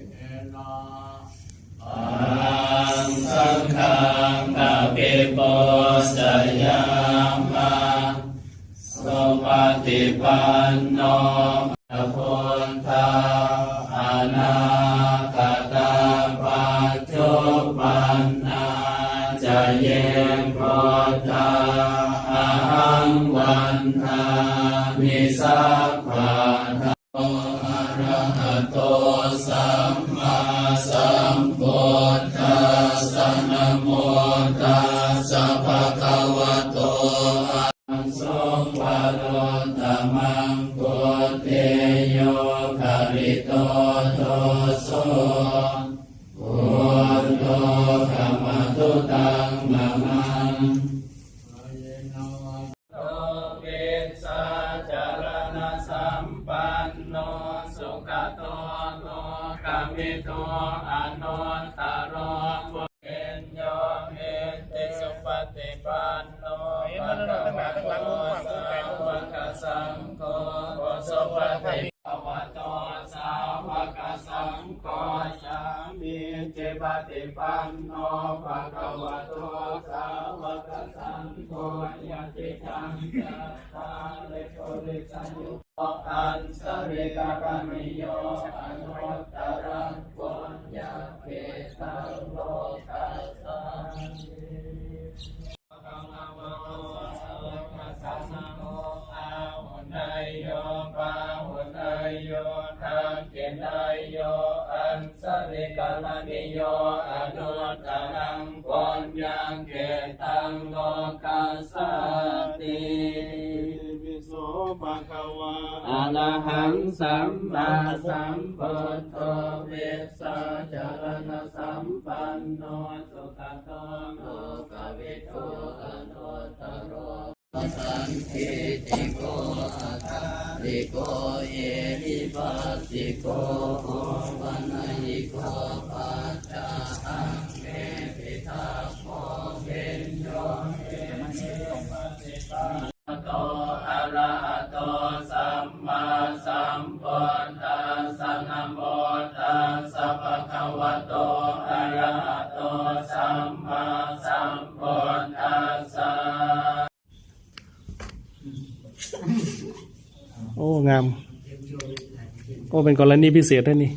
เอนะอังสังฆังอะภิปูชยามะสุปฏิปันโนภะพุทธาอนาคตาปัจจุบันนาจะเยพุทธาอะหังวันทามิสัพพะทะโตอะระหะโตสัมมาสัมพุทธัสสะนะโมตัสสะภะคะวะโตอะระหะโตวะโรตมังพุทธโยคาริโตโตโสพุทโธธัมมตุตังมะมังโตวิสัจารณสัมปันโนสุขโตโลกามิโตอนุตตรปุเรญโยเอติสุปฏิปันโนภะคะวะโตสาวกสังโฆสุปฏิปันโนสาวกสังโฆสามีจิปฏิปันโนภะคะวะโตสาวกสังโฆยะติตังสัทธาเลโกริสัญยุอันสริกะกะมิโยอนุตตรังปุญญาเขตังโลกัสสามิกังอะวะโตสาวกสังโฆอาหุนายโยปาหุนายโยทักขินายโยอันสริกะกะมิโยอนุตตรังปุญญาเขตังโลกัสสาติโสภะคะวะอะระหังสัมมาสัมพุทโธเวสสัจารณสัมปันโนสุขโตโลกวิทูอนุตตโรสันติติโกอัตติโกเอหิปัสสิโกโหวันยิโกปัจจาอังเมปิทัพโมเพ็ญโยเอหิปัสสิปันโตอะระหะโตสัมมาสัมพุทธัสสะนะโมตัสสะภะคะวะโตอะระหะโตสัมมาสัมพุทธัสสะโอ้งามโอ้เป็นกรณีพิเศษด้วยนี่